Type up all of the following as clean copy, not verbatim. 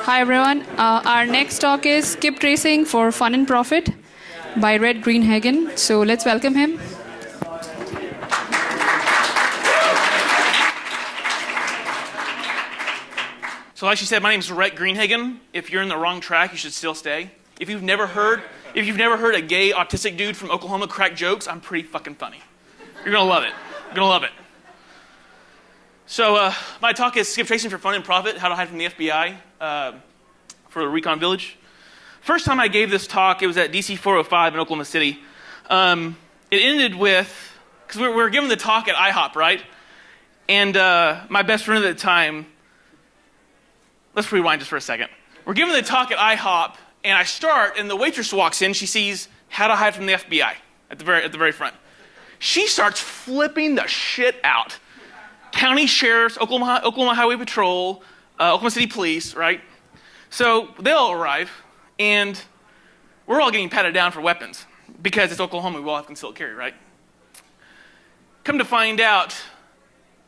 Hi everyone. Our next talk is Skip Tracing for Fun and Profit by Rhett Greenhagen. So let's welcome him. So like she said, my name is Rhett Greenhagen. If you're in the wrong track, you should still stay. If you've never heard a gay autistic dude from Oklahoma crack jokes, I'm pretty fucking funny. You're gonna love it. You're gonna love it. So my talk is Skip Tracing for Fun and Profit, how to hide from the FBI for the Recon Village. First time I gave this talk, it was at DC 405 in Oklahoma City. It ended with, because we were giving the talk at IHOP, right? And my best friend at the time, let's rewind just for a second. We're giving the talk at IHOP, and I start, and the waitress walks in. She sees how to hide from the FBI at the very front. She starts flipping the shit out. County sheriffs, Oklahoma Highway Patrol, Oklahoma City Police, right? So they all arrive, and we're all getting patted down for weapons because it's Oklahoma. We all have concealed carry, right? Come to find out,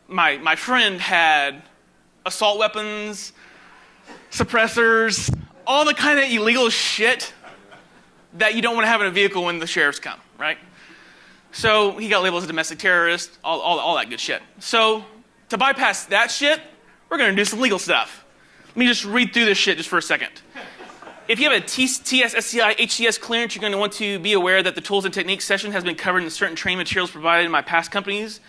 my friend had assault weapons, suppressors, all the kind of illegal shit that you don't want to have in a vehicle when the sheriffs come, right? So he got labeled as a domestic terrorist, all that good shit. So to bypass that shit, we're going to do some legal stuff. Let me just read through this shit just for a second. If you have a TSSCI HCS clearance, you're going to want to be aware that the tools and techniques session has been covered in certain training materials provided in my past companies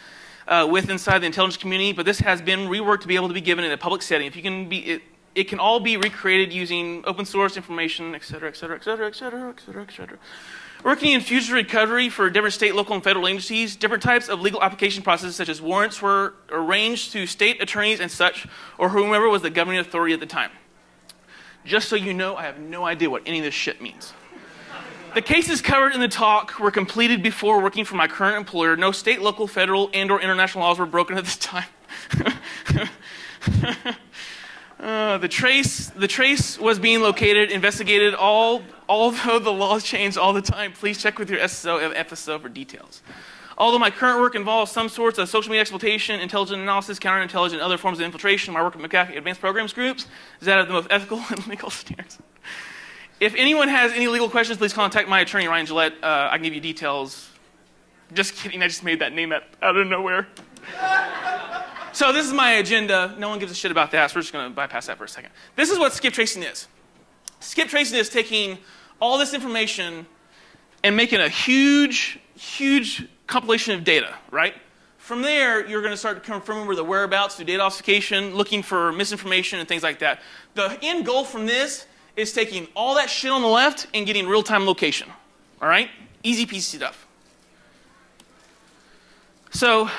inside the intelligence community, but this has been reworked to be able to be given in a public setting. If you can be, it can all be recreated using open source information, et cetera, et cetera, et cetera, et cetera, et cetera, et cetera. Working in future recovery for different state, local, and federal agencies, different types of legal application processes such as warrants were arranged to state attorneys and such, or whomever was the governing authority at the time. Just so you know, I have no idea what any of this shit means. The cases covered in the talk were completed before working for my current employer. No state, local, federal, and/or international laws were broken at this time. The trace was being located, investigated, although the laws change all the time. Please check with your SSO and FSO for details. Although my current work involves some sorts of social media exploitation, intelligence analysis, counterintelligence, and other forms of infiltration, my work with McAfee Advanced Programs Groups is that of the most ethical and legal standards. If anyone has any legal questions, please contact my attorney, Ryan Gillette. I can give you details. Just kidding, I just made that name up out of nowhere. So this is my agenda. No one gives a shit about that, so we're just going to bypass that for a second. This is what skip tracing is. Skip tracing is taking all this information and making a huge, huge compilation of data, right? From there, you're going to start confirming where the whereabouts through data obfuscation, looking for misinformation and things like that. The end goal from this is taking all that shit on the left and getting real-time location, all right? Easy peasy stuff. So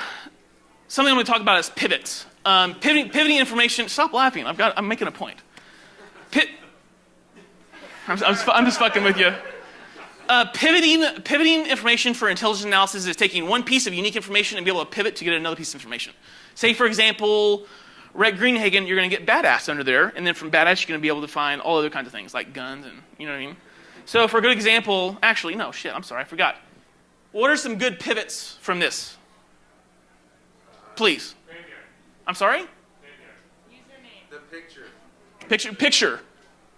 something I'm going to talk about is pivots. Pivoting information. Stop laughing. I'm making a point. I'm just fucking with you. Pivoting information for intelligence analysis is taking one piece of unique information and be able to pivot to get another piece of information. Say, for example, Rhett Greenhagen, you're going to get badass under there, and then from badass, you're going to be able to find all other kinds of things like guns and you know what I mean. So for a good example, actually, no, shit, I'm sorry, I forgot. What are some good pivots from this? Please. I'm sorry? Username. The picture. Picture.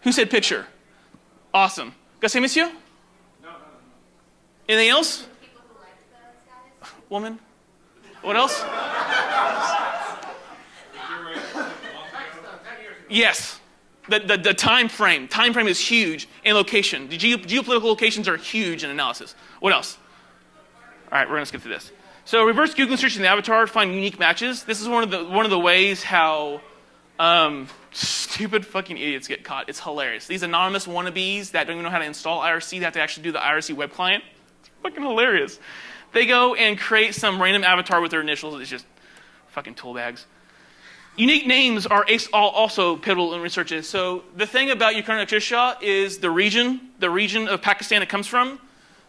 Who said picture? Awesome. Gracias, monsieur? No. Anything else? People who like the status. Woman? What else? Yes. The time frame. Time frame is huge. And location. The geopolitical locations are huge in analysis. What else? All right, we're going to skip through this. So reverse Google search in the avatar to find unique matches. This is one of the ways how stupid fucking idiots get caught. It's hilarious. These anonymous wannabes that don't even know how to install IRC, they have to actually do the IRC web client. It's fucking hilarious. They go and create some random avatar with their initials. It's just fucking tool bags. Unique names are also pivotal in researches. So the thing about Ukraine Shah is the region of Pakistan it comes from.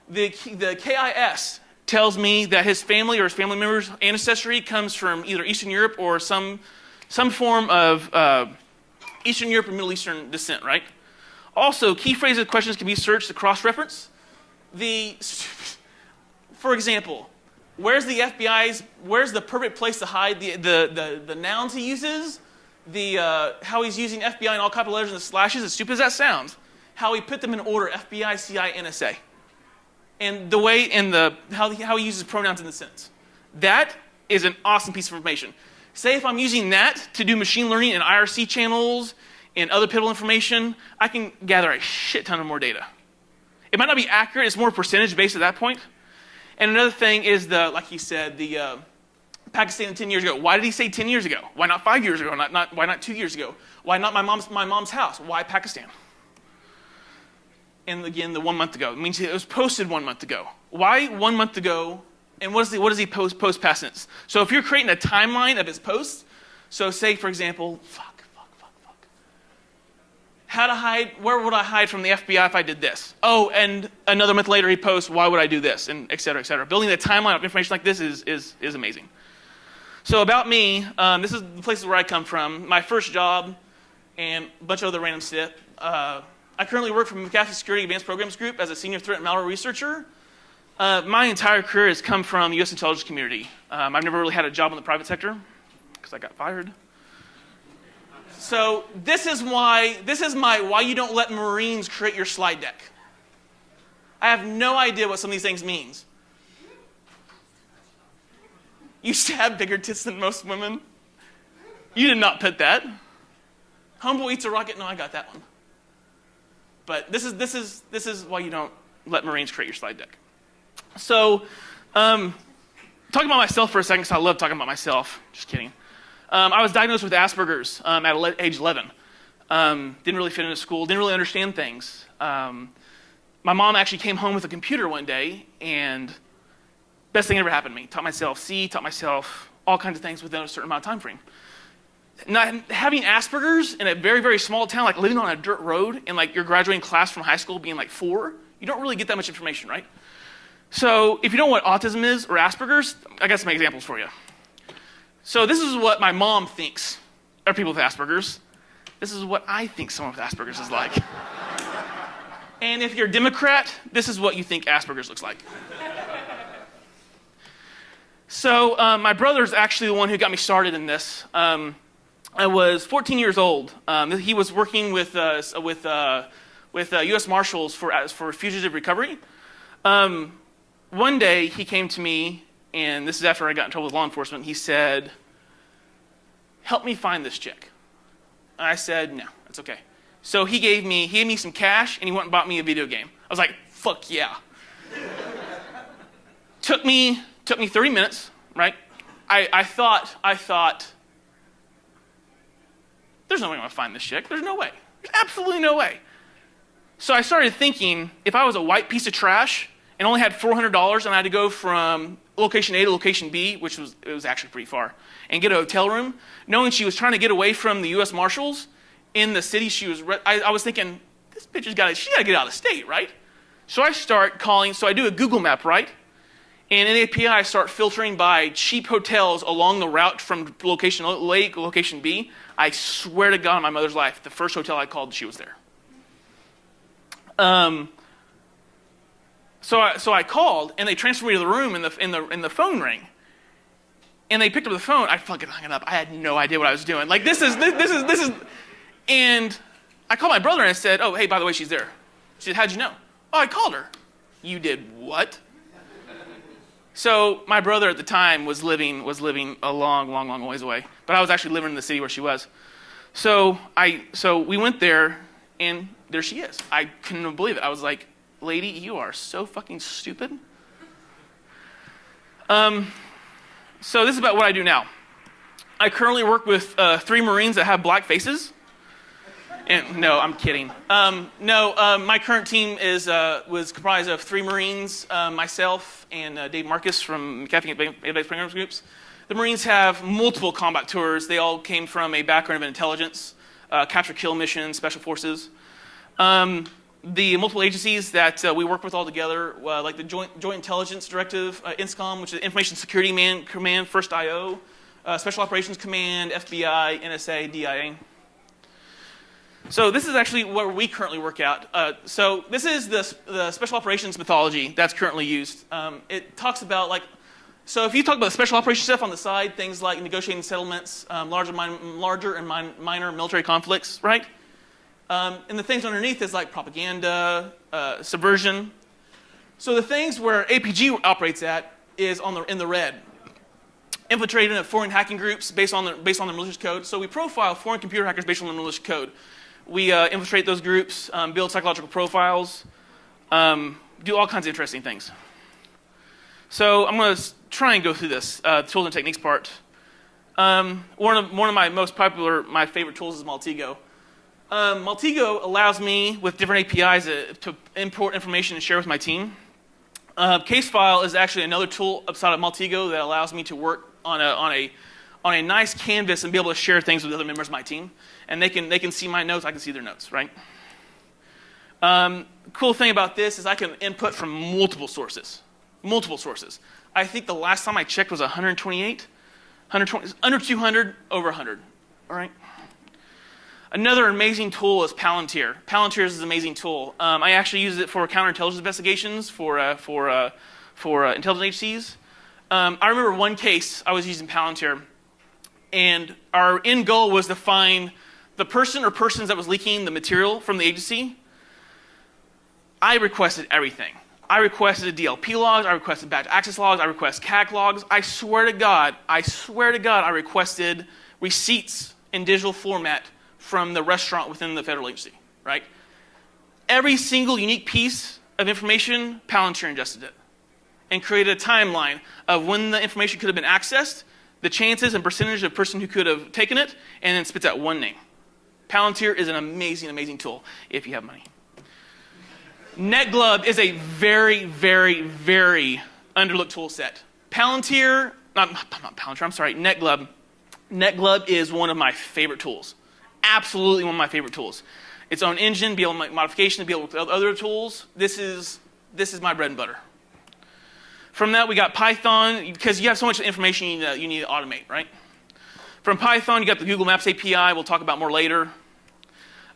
The KIS tells me that his family or his family members' ancestry comes from either Eastern Europe or some form of Eastern Europe or Middle Eastern descent, right? Also, key phrases questions can be searched to cross-reference. For example, where's the perfect place to hide the nouns he uses? how he's using FBI and all capital letters and the slashes, as stupid as that sounds, how he put them in order, FBI, CI, NSA. And the way, and how he uses pronouns in the sentence. That is an awesome piece of information. Say if I'm using that to do machine learning in IRC channels and other pivotal information, I can gather a shit ton of more data. It might not be accurate, it's more percentage based at that point. And another thing is like he said, the Pakistan 10 years ago. Why did he say 10 years ago? Why not 5 years ago? Why not 2 years ago? Why not my mom's house? Why Pakistan? And again, the 1 month ago. It means it was posted 1 month ago. Why 1 month ago? And what does he post past tense? So if you're creating a timeline of his posts, so say, for example, how to hide, where would I hide from the FBI if I did this? Oh, and another month later he posts, why would I do this? And et cetera, et cetera. Building a timeline of information like this is amazing. So about me, this is the places where I come from. My first job and a bunch of other random shit. I currently work for McAfee Security Advanced Programs Group as a senior threat and malware researcher. My entire career has come from the U.S. intelligence community. I've never really had a job in the private sector because I got fired. So this is my why you don't let Marines create your slide deck. I have no idea what some of these things means. You used to have bigger tits than most women. You did not put that. Humble eats a rocket. No, I got that one. But this is why you don't let Marines create your slide deck. So, talking about myself for a second, because I love talking about myself. Just kidding. I was diagnosed with Asperger's at age 11. Didn't really fit into school. Didn't really understand things. My mom actually came home with a computer one day, and best thing that ever happened to me. Taught myself C, taught myself all kinds of things within a certain amount of time frame. Not having Asperger's in a very, very small town, like living on a dirt road, and like your graduating class from high school being like 4, you don't really get that much information, right? So if you don't know what autism is or Asperger's, I got some examples for you. So this is what my mom thinks of people with Asperger's. This is what I think someone with Asperger's is like. And if you're a Democrat, this is what you think Asperger's looks like. So my brother's actually the one who got me started in this. I was 14 years old. He was working with U.S. Marshals for fugitive recovery. One day he came to me, and this is after I got in trouble with law enforcement. He said, "Help me find this chick." And I said, "No, that's okay." So he gave me some cash, and he went and bought me a video game. I was like, "Fuck yeah!" Took me 30 minutes, right? I thought, there's no way I'm going to find this chick. There's no way. There's absolutely no way. So I started thinking, if I was a white piece of trash and only had $400 and I had to go from location A to location B, which was actually pretty far, and get a hotel room, knowing she was trying to get away from the U.S. Marshals in the city she was, I was thinking, this bitch she got to get out of the state, right? So I start calling, so I do a Google map, right? And in the API, I start filtering by cheap hotels along the route from location A to location B. I swear to God on my mother's life, the first hotel I called, she was there. So I called, and they transferred me to the room, and the phone rang. And they picked up the phone. I fucking hung it up. I had no idea what I was doing. Like, this is. And I called my brother, and I said, "Oh, hey, by the way, she's there." She said, "How'd you know?" "Oh, I called her." "You did what?" So my brother at the time was living a long ways away, but I was actually living in the city where she was. So we went there, and there she is. I couldn't believe it. I was like, "Lady, you are so fucking stupid." So this is about what I do now. I currently work with 3 Marines that have black faces. And no, I'm kidding. My current team was comprised of 3 Marines, myself, and Dave Marcus from McAfee Advanced Programs Groups. The Marines have multiple combat tours. They all came from a background of intelligence, capture-kill missions, special forces. The multiple agencies that we work with all together, like the Joint Intelligence Directive, INSCOM, which is Information Security Command, First IO, Special Operations Command, FBI, NSA, DIA. So this is actually where we currently work out. So this is the special operations mythology that's currently used. It talks about So if you talk about the special operations stuff on the side, things like negotiating settlements, larger and minor military conflicts, right? And the things underneath is like propaganda, subversion. So the things where APG operates at is in the red. Infiltrating of foreign hacking groups based on their malicious code. So we profile foreign computer hackers based on their malicious code. We infiltrate those groups, build psychological profiles, do all kinds of interesting things. So I'm going to try and go through this tools and techniques part. One of my most popular, my favorite tools is Maltego. Maltego allows me, with different APIs, to import information and share with my team. Casefile is actually another tool outside of Maltego that allows me to work on a nice canvas and be able to share things with other members of my team. And they can see my notes, I can see their notes, right? Cool thing about this is I can input from multiple sources. I think the last time I checked was 128, under 200, over 100, all right? Another amazing tool is Palantir. Palantir is an amazing tool. I actually use it for counterintelligence investigations for intelligence agencies. I remember one case I was using Palantir, and our end goal was to find the person or persons that was leaking the material from the agency. I requested everything. I requested DLP logs, I requested batch access logs, I requested CAC logs. I swear to God, I requested receipts in digital format from the restaurant within the federal agency, right? Every single unique piece of information, Palantir ingested it and created a timeline of when the information could have been accessed, the chances and percentage of person who could have taken it, and then spits out one name. Palantir is an amazing, amazing tool if you have money. NetGlove is a very, very, very underlooked tool set. Palantir, not Palantir, I'm sorry, NetGlove. NetGlove is one of my favorite tools. Absolutely one of my favorite tools. Its own engine, be able to make modifications, be able to with other tools. This is my bread and butter. From that, we got Python, because you have so much information you need to automate, right? From Python, you got the Google Maps API, we'll talk about more later.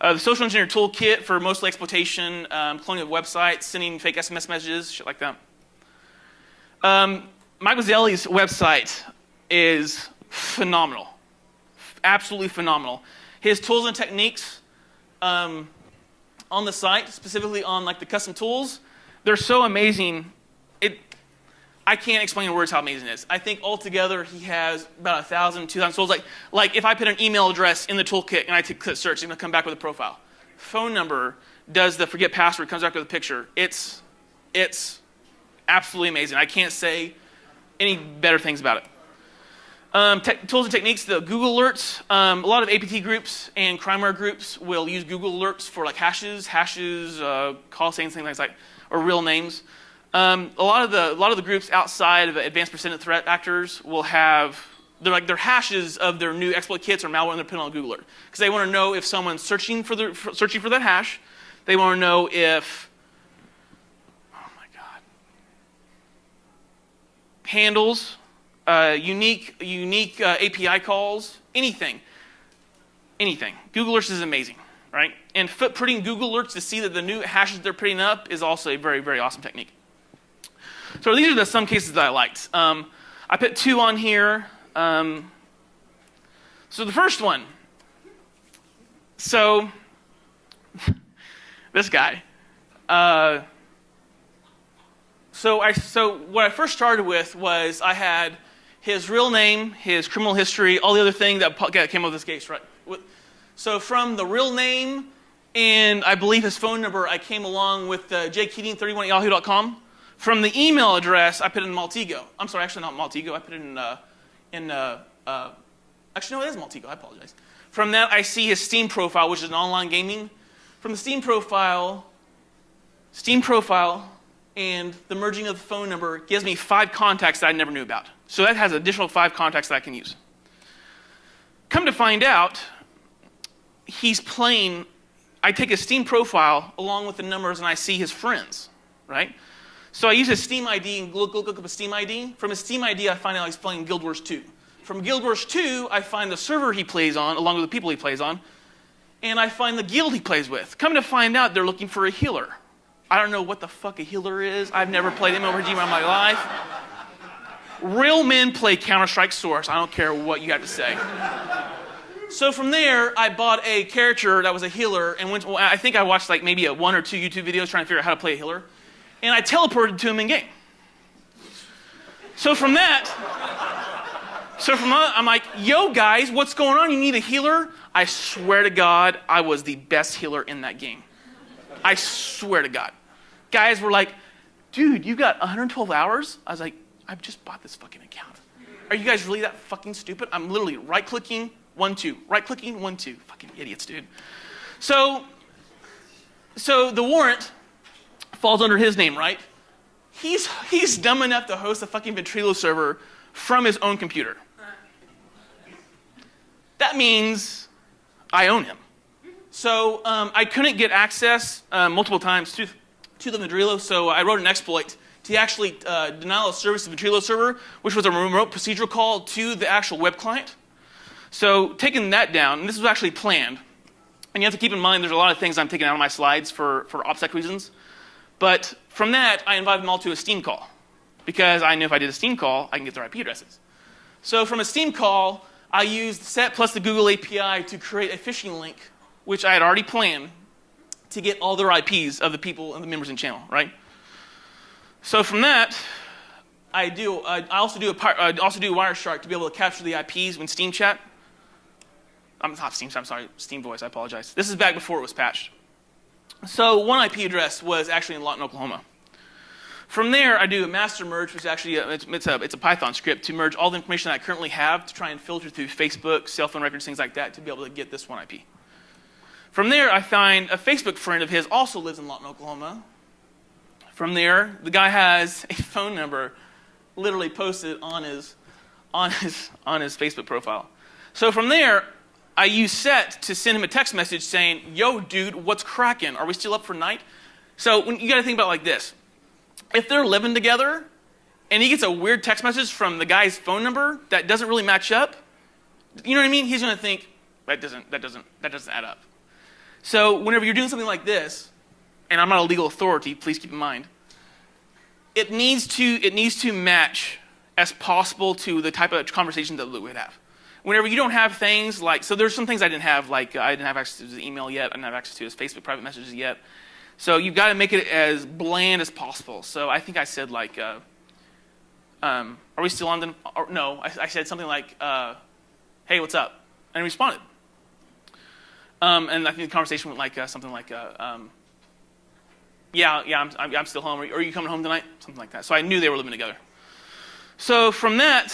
The social engineer toolkit for mostly exploitation, cloning of websites, sending fake SMS messages, shit like that. Mike Mazzelli's website is phenomenal, absolutely phenomenal. His tools and techniques on the site, specifically on like the custom tools, they're so amazing. I can't explain in words how amazing it is. I think altogether he has about 1,000, 2,000 tools. Like if I put an email address in the toolkit and I click search, it's going to come back with a profile. Phone number does the forget password, comes back with a picture. It's absolutely amazing. I can't say any better things about it. Tools and techniques, the Google alerts. A lot of APT groups and crimeware groups will use Google alerts for like hashes, call signs, things like that, or real names. A lot of the groups outside of advanced persistent threat actors will have their hashes of their new exploit kits or malware, and they're put on Google Alert because they want to know if someone's searching for that hash. They want to know if handles, unique API calls, anything. Google Alerts is amazing, right? And footprinting Google Alerts to see that the new hashes they're putting up is also a very, very awesome technique. So these are some cases that I liked. I put two on here. So the first one. So this guy. So what I first started with was I had his real name, his criminal history, all the other things that came up with this case, right? So from the real name and I believe his phone number, I came along with jkeating31@yahoo.com. From the email address, I put in Maltego. I'm sorry, actually not Maltego. I put it actually, no, it is Maltego. I apologize. From that, I see his Steam profile, which is an online gaming. From the Steam profile, and the merging of the phone number gives me 5 contacts that I never knew about. So that has additional 5 contacts that I can use. Come to find out, he's playing. I take his Steam profile along with the numbers, and I see his friends, right? So I use his Steam ID and look up his Steam ID. From his Steam ID, I find out he's playing Guild Wars 2. From Guild Wars 2, I find the server he plays on, along with the people he plays on, and I find the guild he plays with. Come to find out, they're looking for a healer. I don't know what the fuck a healer is. I've never played MMORPG in my life. Real men play Counter-Strike Source. I don't care what you have to say. So from there, I bought a character that was a healer, and I think I watched like maybe 1 or 2 YouTube videos trying to figure out how to play a healer, and I teleported to him in game. So from that, I'm like, yo guys, what's going on? You need a healer? I swear to God, I was the best healer in that game. I swear to God. Guys were like, dude, you got 112 hours? I was like, I've just bought this fucking account. Are you guys really that fucking stupid? I'm literally right-clicking, 1, 2. Right-clicking, 1, 2. Fucking idiots, dude. So the warrant falls under his name, right? He's dumb enough to host a fucking Ventrilo server from his own computer. That means I own him. So I couldn't get access multiple times to the Ventrilo, so I wrote an exploit to actually denial of service to the Ventrilo server, which was a remote procedural call to the actual web client. So taking that down, and this was actually planned, and you have to keep in mind there's a lot of things I'm taking out of my slides for OPSEC reasons. But from that, I invited them all to a Steam call, because I knew if I did a Steam call, I can get their IP addresses. So from a Steam call, I used SET plus the Google API to create a phishing link, which I had already planned to get all their IPs of the people and the members in channel, right? So from that, I also do Wireshark to be able to capture the IPs when Steam chat. Steam Voice, I apologize. This is back before it was patched. So one IP address was actually in Lawton, Oklahoma. From there, I do a master merge, which is actually it's a Python script to merge all the information that I currently have to try and filter through Facebook, cell phone records, things like that to be able to get this one IP. From there, I find a Facebook friend of his also lives in Lawton, Oklahoma. From there, the guy has a phone number literally posted on his Facebook profile. So from there, I use SET to send him a text message saying, yo, dude, what's cracking? Are we still up for night? So you got to think about it like this. If they're living together and he gets a weird text message from the guy's phone number that doesn't really match up, you know what I mean? He's going to think, that doesn't add up. So whenever you're doing something like this, and I'm not a legal authority, please keep in mind, it needs to match as possible to the type of conversation that we would have. Whenever you don't have things like, so there's some things I didn't have, like I didn't have access to his email yet, I didn't have access to his Facebook private messages yet. So you've got to make it as bland as possible. So I think I said like, are we still on the, or, no, I said something like, hey, what's up? And he responded. And I think the conversation went like something like, yeah, I'm still home. Are you coming home tonight? Something like that. So I knew they were living together. So from that,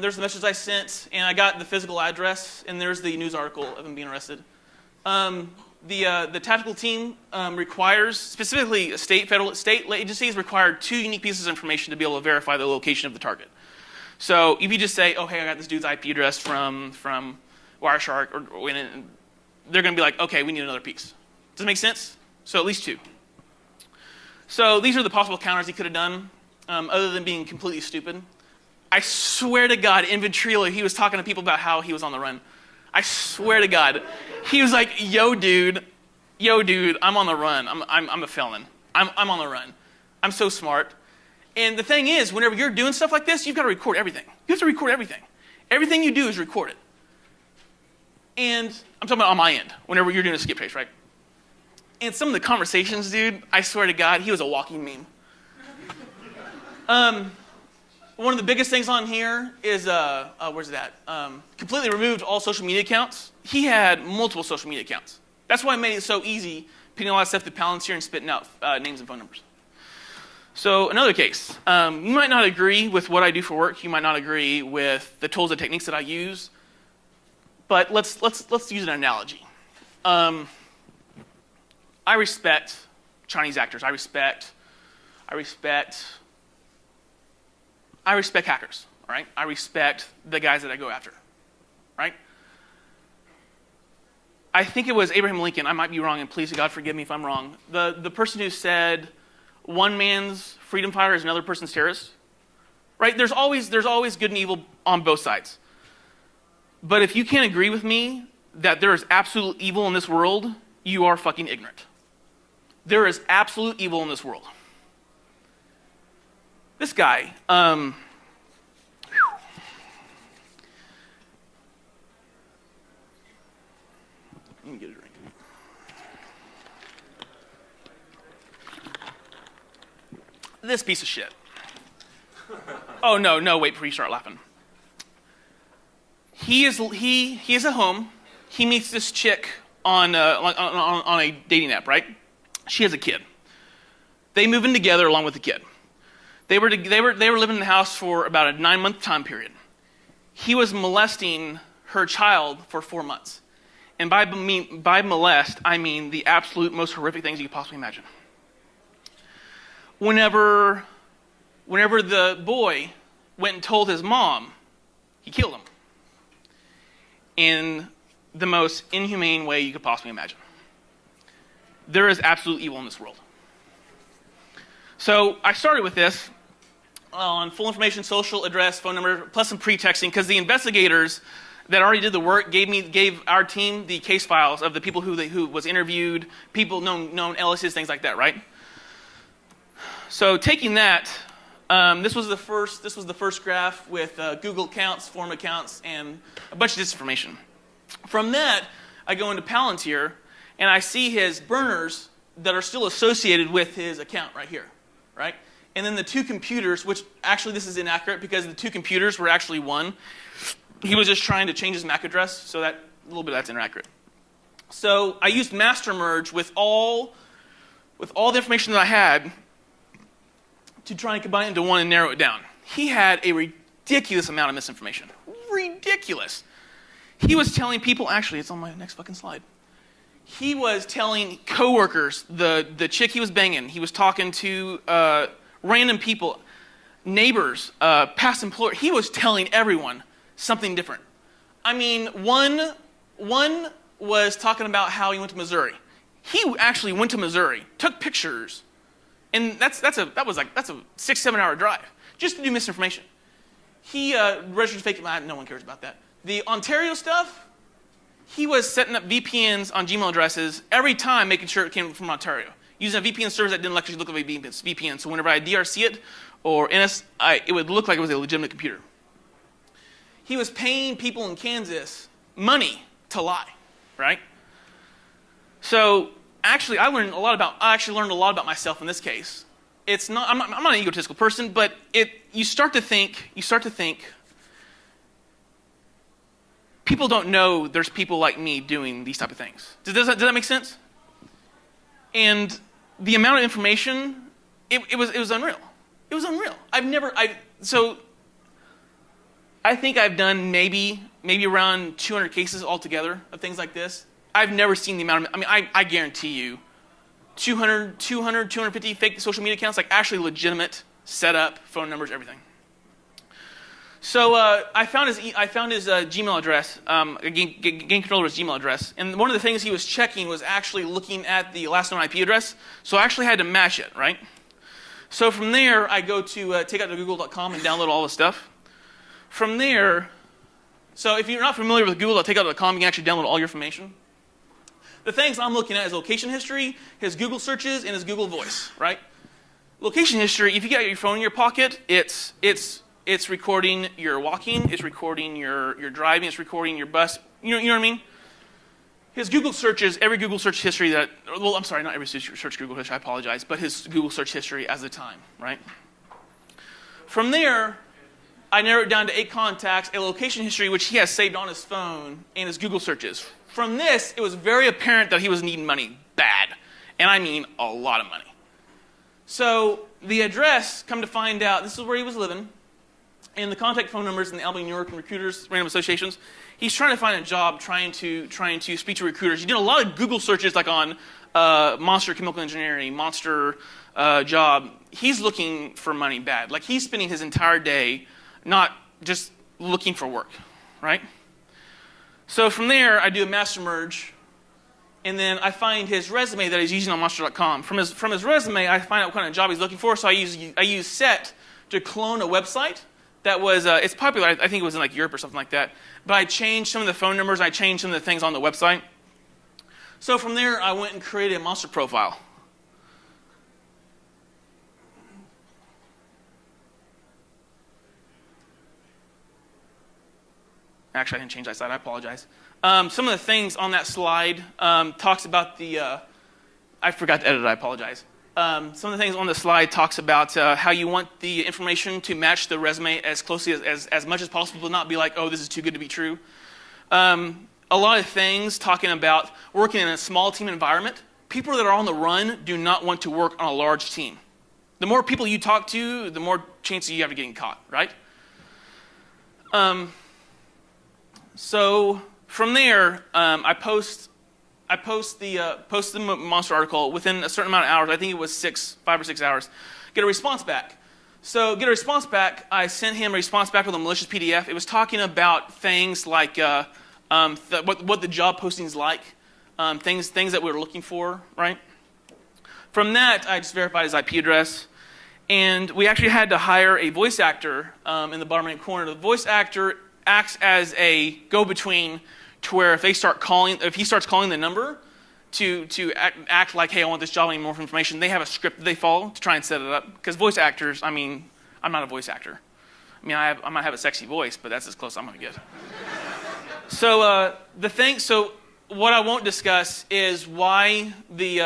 there's the message I sent, and I got the physical address, and there's the news article of him being arrested. The tactical team requires, specifically state agencies require 2 unique pieces of information to be able to verify the location of the target. So if you just say, oh, hey, I got this dude's IP address from Wireshark, they're going to be like, okay, we need another piece. Does it make sense? So at least 2. So these are the possible counters he could have done, other than being completely stupid. I swear to God, in Ventrilo, he was talking to people about how he was on the run. I swear to God. He was like, yo, dude, I'm on the run. I'm a felon. I'm on the run. I'm so smart. And the thing is, whenever you're doing stuff like this, you've got to record everything. You have to record everything. Everything you do is recorded. And I'm talking about on my end, whenever you're doing a skip trace, right? And some of the conversations, dude, I swear to God, he was a walking meme. One of the biggest things on here is, where's it at? Completely removed all social media accounts. He had multiple social media accounts. That's why I made it so easy, putting a lot of stuff to Palantir and spitting out names and phone numbers. So another case. You might not agree with what I do for work. You might not agree with the tools and techniques that I use. But let's use an analogy. I respect Chinese actors. I respect hackers, all right? I respect the guys that I go after, right? I think it was Abraham Lincoln, I might be wrong, and please God forgive me if I'm wrong, the person who said one man's freedom fighter is another person's terrorist, right? There's always good and evil on both sides. But if you can't agree with me that there is absolute evil in this world, you are fucking ignorant. There is absolute evil in this world. This guy, This piece of shit. Oh, no, wait before you start laughing. He is at home. He meets this chick on a dating app, right? She has a kid. They move in together along with the kid. They were living in the house for about a 9-month time period. He was molesting her child for 4 months. And by molest, I mean the absolute most horrific things you could possibly imagine. Whenever the boy went and told his mom, he killed him. In the most inhumane way you could possibly imagine. There is absolute evil in this world. So I started with this on full information, social address, phone number, plus some pretexting, because the investigators that already did the work gave our team the case files of the people who was interviewed, people known aliases, things like that, right? So taking that, this was the first graph with Google accounts, forum accounts, and a bunch of disinformation. From that, I go into Palantir, and I see his burners that are still associated with his account right here, right? And then the two computers, which actually this is inaccurate because the two computers were actually one. He was just trying to change his MAC address, so that a little bit of that's inaccurate. So I used master merge with all the information that I had to try and combine it into one and narrow it down. He had a ridiculous amount of misinformation. Ridiculous. He was telling people, actually, it's on my next fucking slide. He was telling coworkers, the chick he was banging, he was talking to random people, neighbors, past employers. He was telling everyone something different. I mean, one was talking about how he went to Missouri. He actually went to Missouri, took pictures, and that's a 6-7 hour drive just to do misinformation. He registered fake. No one cares about that. The Ontario stuff, he was setting up VPNs on Gmail addresses every time, making sure it came from Ontario, using a VPN service that didn't actually look like a VPN. So whenever I DRC it or NS, it would look like it was a legitimate computer. He was paying people in Kansas money to lie, right? So actually, I learned a lot about myself in this case. It's not. I'm not an egotistical person, but you start to think. People don't know there's people like me doing these type of things. Does that make sense? And the amount of information, it was unreal. It was unreal. I think I've done maybe around 200 cases altogether of things like this. I've never seen the amount of, I guarantee you, 250 fake social media accounts, like actually legitimate, set up, phone numbers, everything. So I found his Gmail address, gained control of his Gmail address, and one of the things he was checking was actually looking at the last known IP address, so I actually had to match it, right? So from there, I go to takeout.google.com and download all the stuff. From there, so if you're not familiar with google.takeout.com, you can actually download all your information. The things I'm looking at is location history, his Google searches, and his Google Voice, right? Location history, if you got your phone in your pocket, it's recording your walking, it's recording your driving, it's recording your bus. You know what I mean? His Google searches, every Google search history not every search Google history, I apologize, but his Google search history as the time, right? From there, I narrow it down to 8 contacts, a location history which he has saved on his phone, and his Google searches. From this, it was very apparent that he was needing money bad, and I mean a lot of money. So the address, come to find out, this is where he was living, and the contact phone numbers in the Albany, New York, and recruiters, random associations. He's trying to find a job, trying to speak to recruiters. He did a lot of Google searches, like on Monster Chemical Engineering, Monster job. He's looking for money bad. Like he's spending his entire day not just looking for work, right? So from there, I do a master merge, and then I find his resume that he's using on Monster.com. From his resume, I find out what kind of job he's looking for. So I use Set to clone a website that was it's popular. I think it was in like Europe or something like that. But I changed some of the phone numbers. I changed some of the things on the website. So from there, I went and created a Monster profile. Actually, I didn't change that slide. I apologize. Some of the things on that slide talks about the... I forgot to edit it. I apologize. some of the things on the slide talks about how you want the information to match the resume as closely as much as possible, but not be like, oh, this is too good to be true. A lot of things talking about working in a small team environment. People that are on the run do not want to work on a large team. The more people you talk to, the more chances you have of getting caught, right? So from there, I post the monster article within a certain amount of hours. I think it was 5 or 6 hours. Get a response back. So get a response back. I sent him a response back with a malicious PDF. It was talking about things like what the job posting's like, things that we were looking for, right? From that, I just verified his IP address, and we actually had to hire a voice actor in the bottom right corner. The voice actor acts as a go-between to where if he starts calling the number to act like, hey, I want this job, I need more information, they have a script that they follow to try and set it up. Because voice actors, I mean, I'm not a voice actor. I mean, I might have a sexy voice, but that's as close as I'm going to get. So what I won't discuss is why the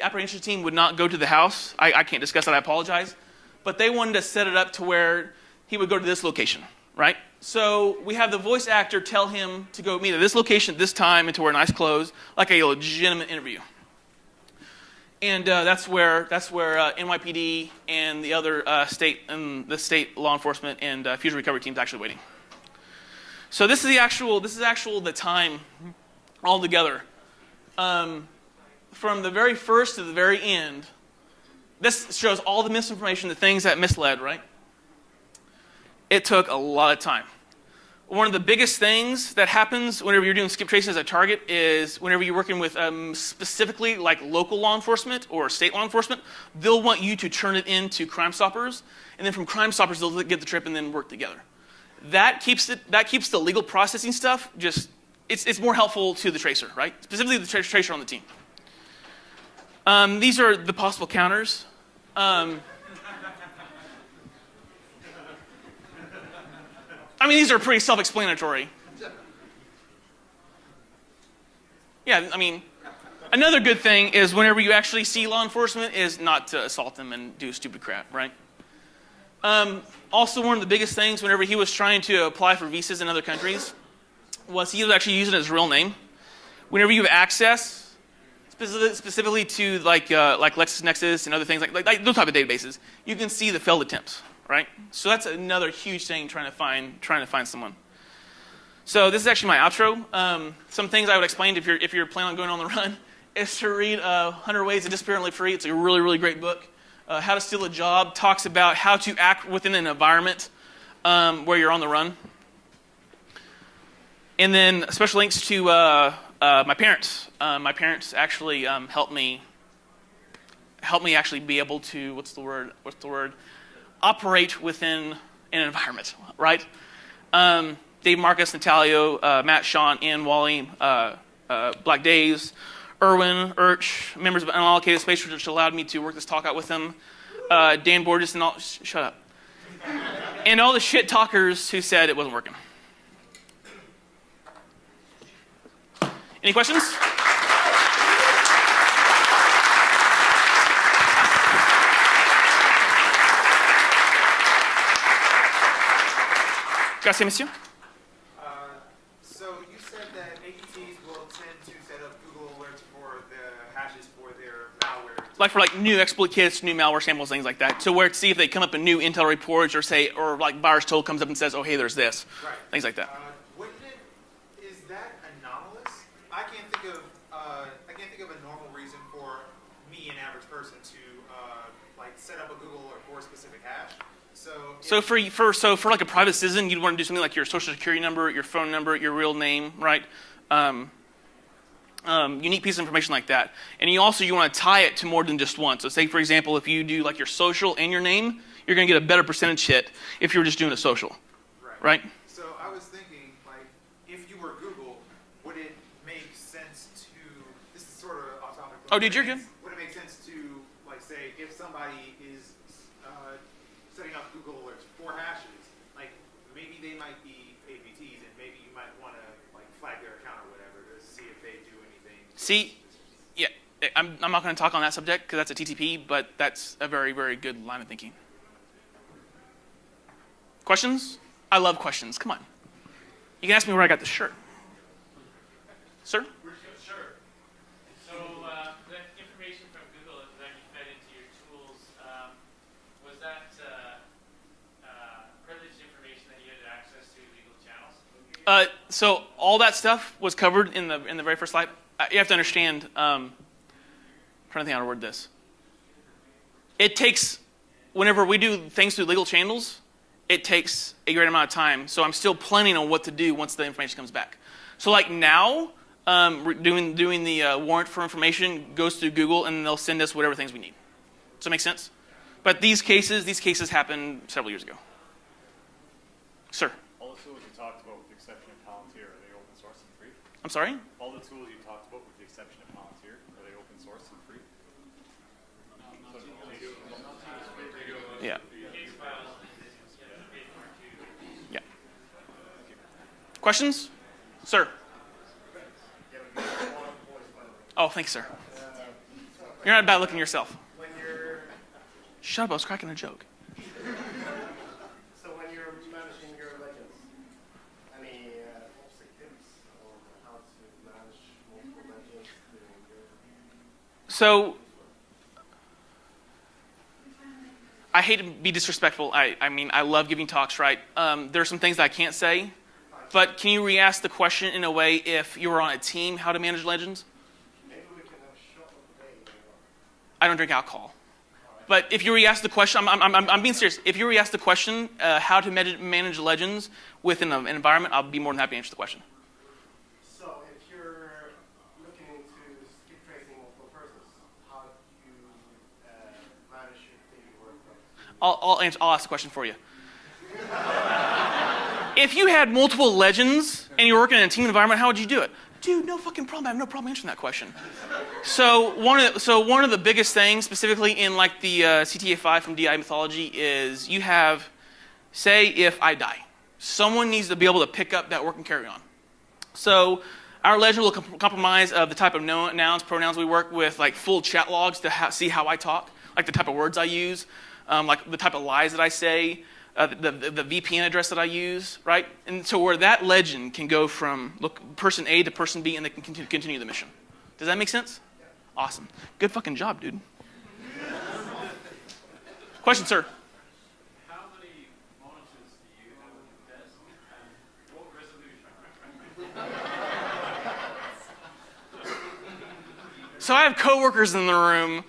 apprehension team would not go to the house. I can't discuss that, I apologize. But they wanted to set it up to where he would go to this location, right? So we have the voice actor tell him to go meet at this location at this time and to wear nice clothes, like a legitimate interview. And that's where NYPD and the other state law enforcement and fusion recovery teams actually waiting. So this is the time altogether. From the very first to the very end, this shows all the misinformation, the things that misled, right? It took a lot of time. One of the biggest things that happens whenever you're doing skip tracing as a target is whenever you're working with specifically like local law enforcement or state law enforcement, they'll want you to turn it into Crime Stoppers, and then from Crime Stoppers they'll get the trip and then work together. That keeps the legal processing stuff just it's more helpful to the tracer, right? Specifically the tracer on the team. These are the possible counters. I mean, these are pretty self-explanatory. Yeah, I mean, another good thing is whenever you actually see law enforcement is not to assault them and do stupid crap, right? Also, one of the biggest things whenever he was trying to apply for visas in other countries was he was actually using his real name. Whenever you have access, specifically to like LexisNexis and other things like those type of databases, you can see the failed attempts. Right? So that's another huge thing trying to find someone. So this is actually my outro. Some things I would explain if you're planning on going on the run is to read 100 Ways to Disappear and Live Free. It's a really, really great book. How to Steal a Job talks about how to act within an environment where you're on the run. And then special links to my parents. My parents actually helped me actually be able to what's the word? Operate within an environment, right? Dave, Marcus, Natalio, Matt, Sean, Ann, Wally, Black Days, Erwin, Urch, members of Unallocated Space, which allowed me to work this talk out with them, Dan Borges, and all, shut up. And all the shit talkers who said it wasn't working. Any questions? Gracias, monsieur. So you said that agencies will tend to set up Google alerts for the hashes for their malware. Like for new exploit kits, new malware samples, things like that. So where to see if they come up in new intel reports or like virus tool comes up and says, oh, hey, there's this. Right. Things like that. Is that anomalous? I can't think of a normal reason for me, an average person, to set up a Google alert for a specific hash. So for like a private citizen, you'd want to do something like your social security number, your phone number, your real name, right? Unique piece of information like that. And you want to tie it to more than just one. So say, for example, if you do like your social and your name, you're going to get a better percentage hit if you were just doing a social, right? So I was thinking, if you were Google, would it make sense to, this is sort of off topic. Oh, dude, you're good. Would it make sense to, say, if somebody is setting up Google alerts for hashes, maybe they might be APTs, and maybe you might want to flag their account or whatever to see if they do anything. See, yeah, I'm not going to talk on that subject because that's a TTP, but that's a very, very good line of thinking. Questions? I love questions. Come on. You can ask me where I got this shirt. Sir? Sure. So the information from Google that you fed into your tools, was that privileged information that you had access to legal channels? So all that stuff was covered in the very first slide. You have to understand. I'm trying to think how to word this. It takes, whenever we do things through legal channels, it takes a great amount of time. So I'm still planning on what to do once the information comes back. So like now, doing the warrant for information goes through Google, and they'll send us whatever things we need. Does that make sense? But these cases happened several years ago. Sir? All the tools you talked about, with the exception of Palantir, are they open source and free? I'm sorry? All the tools you talked about, with the exception of Palantir, are they open source and free? Yeah. Yeah. Questions? Sir? Oh, thanks, sir. You're not a bad looking yourself. Shut up, I was cracking a joke. So when you're managing your legends, any tips on how to manage multiple legends? So, I hate to be disrespectful. I mean, I love giving talks, right? There are some things that I can't say. But can you re-ask the question in a way, if you were on a team, how to manage legends? Maybe we can have a shot of the day. I don't drink alcohol. But if you re-ask the question, I'm being serious. If you re-ask the question, how to manage legends within an environment, I'll be more than happy to answer the question. So if you're looking into skip tracing multiple persons, how do you manage your daily workflow? I'll ask the question for you. If you had multiple legends and you're working in a team environment, how would you do it? Dude, no fucking problem. I have no problem answering that question. So one of the biggest things, specifically in like the CTA5 from DI mythology, is you have, say, if I die, someone needs to be able to pick up that work and carry on. So our legend will compromise of the type of nouns, pronouns we work with, like full chat logs to see how I talk, like the type of words I use, like the type of lies that I say, the VPN address that I use, right? And so where that legend can go from person A to person B, and they can continue the mission. Does that make sense? Yeah. Awesome. Good fucking job, dude. Question, sir. How many monitors do you have on your desk, and what resolution? So I have coworkers in the room,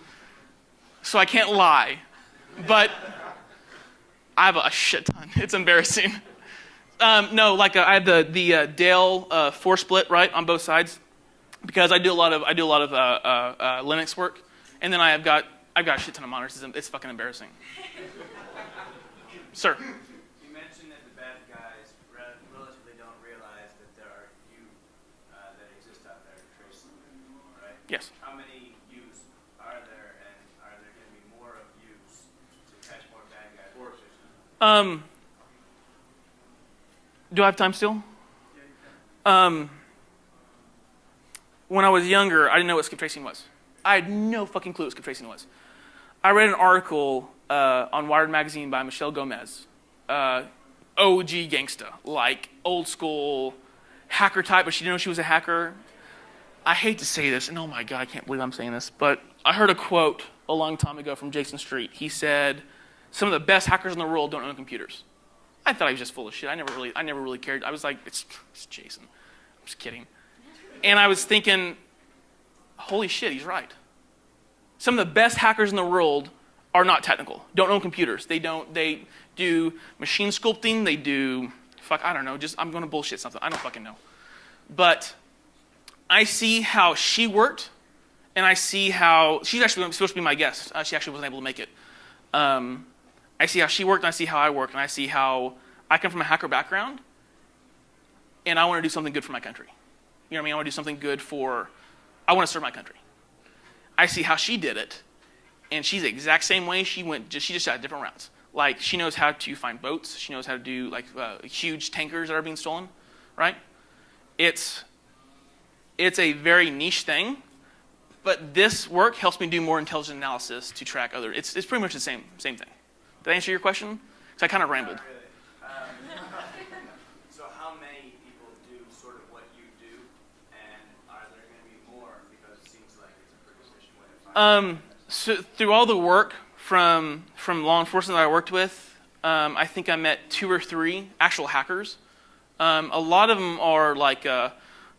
so I can't lie, but I have a shit ton. It's embarrassing. No, like I have the Dell 4 split, right, on both sides, because I do a lot of Linux work, and then I've got a shit ton of monitors. It's fucking embarrassing. Sir. You mentioned that the bad guys relatively don't realize that there are you that exist out there to trace them, right? Yes. How many yous are there, and are there going to be more of yous to catch more bad guys? Do I have time still? When I was younger, I didn't know what skip tracing was. I had no fucking clue what skip tracing was. I read an article on Wired magazine by Michelle Gomez, OG gangsta, like old school hacker type, but she didn't know she was a hacker. I hate to say this, and oh my God, I can't believe I'm saying this, but I heard a quote a long time ago from Jason Street. He said, "Some of the best hackers in the world don't own computers." I thought he was just full of shit. I never really cared. I was like, it's Jason. I'm just kidding. And I was thinking, holy shit, he's right. Some of the best hackers in the world are not technical, don't own computers. They do machine sculpting, they do, I don't know, I'm going to bullshit something. I don't fucking know. But I see how she worked, and I see how, she's actually supposed to be my guest. She actually wasn't able to make it. I see how she worked, and I see how I work, and I see how I come from a hacker background, and I want to do something good for my country. You know what I mean? I want to do something good I want to serve my country. I see how she did it, and she's the exact same way. She just had different routes. Like, she knows how to find boats. She knows how to do, like, huge tankers that are being stolen, right? It's a very niche thing, but this work helps me do more intelligent analysis to track other. It's pretty much the same thing. Did I answer your question? Because I kind of rambled. Not really. So how many people do sort of what you do, and are there going to be more? Because it seems like it's a pretty efficient way to find So through all the work from law enforcement that I worked with, I think I met 2 or 3 actual hackers. A lot of them are like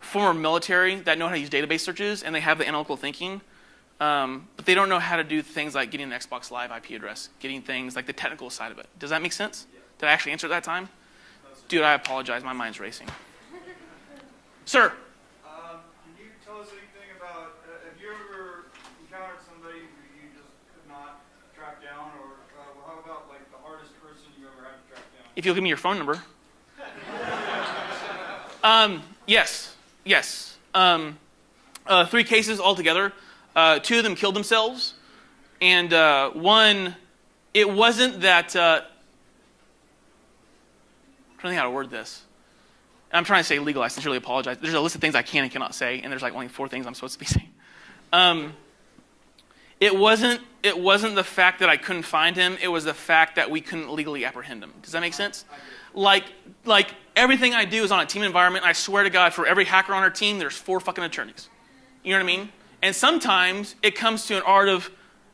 former military that know how to use database searches, and they have the analytical thinking, but they don't know how to do things like getting an Xbox Live IP address, getting things like the technical side of it. Does that make sense? Did I actually answer at that time? Dude, I apologize. My mind's racing. Sir? Can you tell us anything about, have you ever encountered somebody who you just could not track down, or how about like the hardest person you ever had to track down? If you'll give me your phone number. Yes. 3 cases altogether. 2 of them killed themselves, and one, it wasn't that. I'm trying to think how to word this. I'm trying to say legal. I sincerely apologize. There's a list of things I can and cannot say, and there's like only 4 things I'm supposed to be saying. It wasn't the fact that I couldn't find him. It was the fact that we couldn't legally apprehend him. Does that make sense? Like everything I do is on a team environment. I swear to God, for every hacker on our team, there's 4 fucking attorneys. You know what I mean? And sometimes it comes to an art of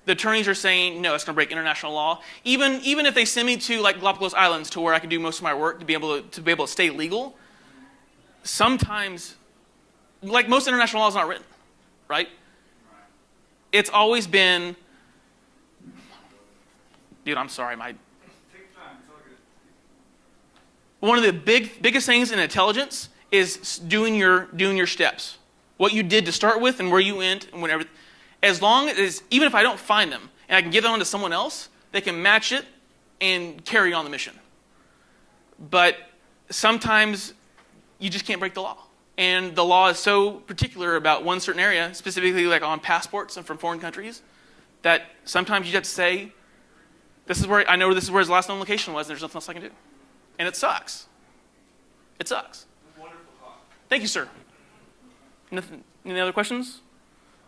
the attorneys are saying, no, it's going to break international law. Even if they send me to like Galapagos Islands to where I can do most of my work to be able to stay legal. Sometimes, like most international law is not written, right? It's always been, dude, I'm sorry, Take time. It's all good. one of the biggest things in intelligence is doing your steps. What you did to start with and where you went and whenever. As long as, even if I don't find them and I can give them to someone else, they can match it and carry on the mission. But sometimes you just can't break the law. And the law is so particular about one certain area, specifically like on passports and from foreign countries, that sometimes you have to say, this is where his last known location was, and there's nothing else I can do. And it sucks. It sucks. Wonderful talk. Thank you, sir. Any other questions?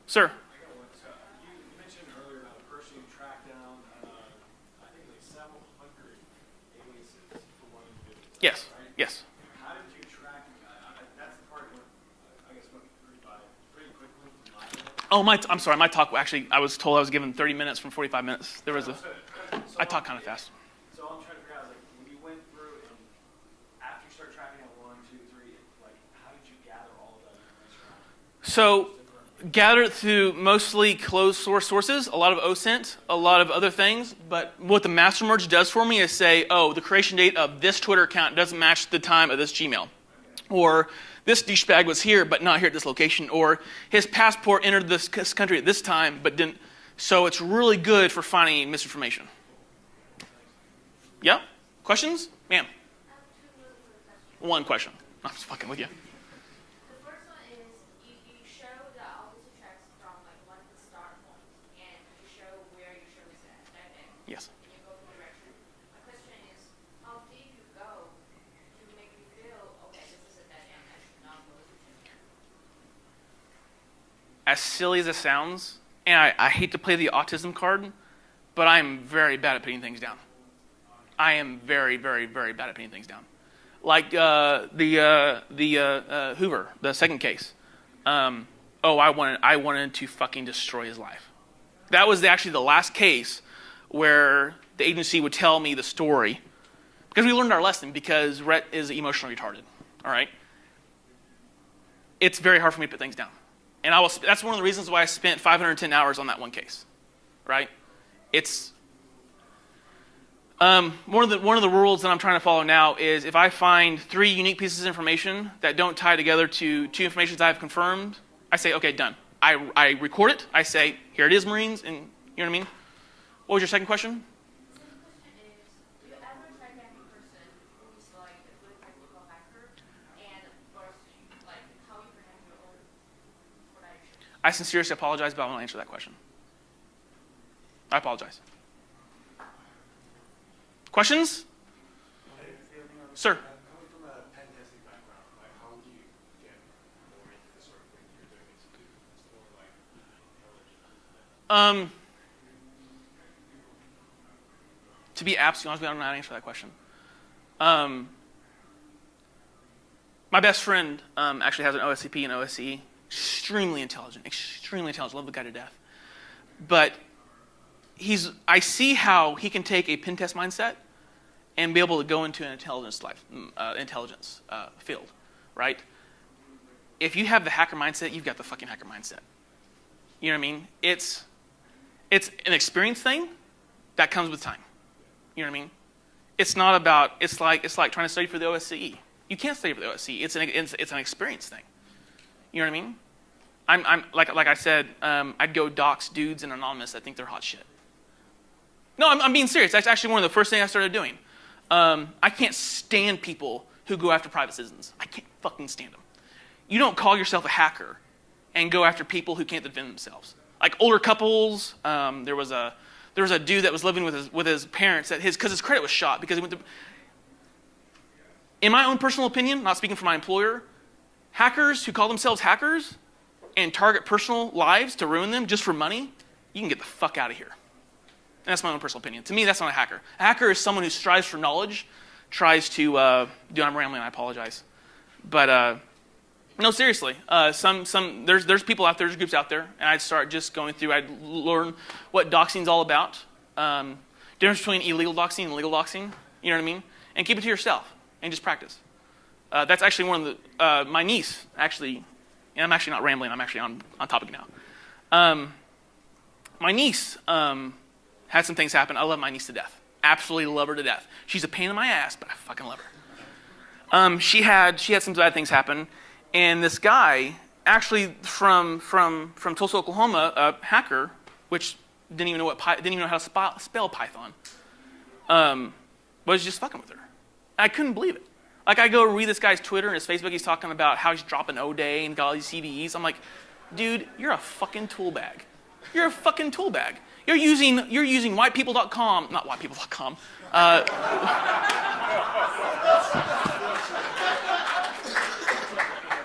Sir? You mentioned earlier about a person you tracked down, I think like several hundred aliases for one individual. Yes. Right? Yes. How did you track? That's the part where I guess went pretty quickly. Oh, I'm sorry. My talk, actually, I was told I was given 30 minutes from 45 minutes. I talk kind of fast. So I'm trying to figure out, like, when you went through and after you start tracking out 1, 2, 3, like, how did you gather all of that information? So, gathered through mostly closed source sources, a lot of OSINT, a lot of other things. But what the master merge does for me is say, oh, the creation date of this Twitter account doesn't match the time of this Gmail. Or this douchebag was here, but not here at this location. Or his passport entered this country at this time, but didn't. So it's really good for finding misinformation. Yeah? Questions? Ma'am? One question. I'm just fucking with you. The first one is you show the altitude tracks from like one of the start points, and you show where your show is at that end. Yes. And you go the direction. My question is, how deep you go to make you feel, okay, this is a dead end. I should not go to this. As silly as it sounds, and I hate to play the autism card, but I'm very bad at putting things down. I am very, very, very bad at putting things down. Like the Hoover, the second case. I wanted to fucking destroy his life. That was actually the last case where the agency would tell me the story, because we learned our lesson. Because Rhett is emotionally retarded. All right. It's very hard for me to put things down, and that's one of the reasons why I spent 510 hours on that one case. Right. It's one of the rules that I'm trying to follow now is if I find 3 unique pieces of information that don't tie together to 2 informations I've confirmed, I say, okay, done. I record it. I say, here it is, Marines, and you know what I mean? What was your second question? The second question is, do you ever track down a person who's like a good technical hacker, and versus like how you protect your own information? I sincerely apologize, but I won't answer that question. I apologize. Questions? Sir? Coming from a pen testing background, like how do you get more into the sort of thing you're doing? It's more like To be absolutely honest with you, I don't know how to answer that question. My best friend actually has an OSCP and OSCE. Extremely intelligent. Love the guy to death. But I see how he can take a pen test mindset and be able to go into an intelligence field, right? If you have the hacker mindset, you've got the fucking hacker mindset. You know what I mean? It's an experience thing that comes with time. You know what I mean? It's not about. It's like trying to study for the OSCE. You can't study for the OSCE. It's an experience thing. You know what I mean? I'm like I said. I'd go dox dudes in Anonymous that think they're hot shit. No, I'm being serious. That's actually one of the first things I started doing. I can't stand people who go after private citizens. I can't fucking stand them. You don't call yourself a hacker and go after people who can't defend themselves. Like older couples. There was a dude that was living with his parents because his credit was shot because he went to. In my own personal opinion, not speaking for my employer, hackers who call themselves hackers and target personal lives to ruin them just for money, you can get the fuck out of here. And that's my own personal opinion. To me, that's not a hacker. A hacker is someone who strives for knowledge, tries to. I'm rambling. I apologize, but no, seriously. There's people out there, there's groups out there, and I'd start just going through. I'd learn what doxing's all about. Difference between illegal doxing and legal doxing. You know what I mean? And keep it to yourself and just practice. That's actually one of the my niece actually. And I'm actually not rambling. I'm actually on topic now. My niece. Had some things happen. I love my niece to death. Absolutely love her to death. She's a pain in my ass, but I fucking love her. She had some bad things happen, and this guy, actually from Tulsa, Oklahoma, a hacker, which didn't even know how to spell Python, was just fucking with her. I couldn't believe it. Like I go read this guy's Twitter and his Facebook. He's talking about how he's dropping O-Day and got all these CVEs. I'm like, dude, you're a fucking tool bag. You're a fucking tool bag. You're using whitepeople.com, not whitepeople.com.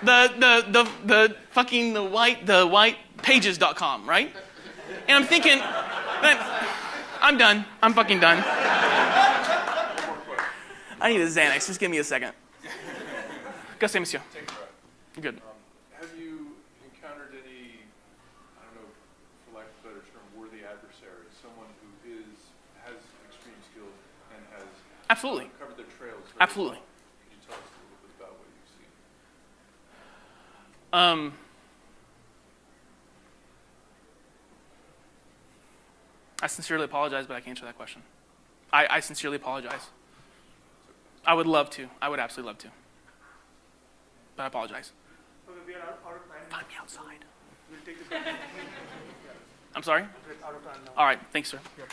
The whitepages.com, right? And I'm thinking, I'm done. I'm fucking done. I need a Xanax. Just give me a second. Go say, monsieur. You're good. Have you encountered any, I don't know, for lack of a better term, worthy adversary, someone who has extreme skills and has absolutely covered their trails? Absolutely. Well? Could you tell us a little bit about what you've seen? I sincerely apologize, but I can't answer that question. I sincerely apologize. I would love to. I would absolutely love to. But I apologize. Okay, we are out of time. Find me outside. We'll take the I'm sorry? out of time now. All right. Thanks, sir. Yep.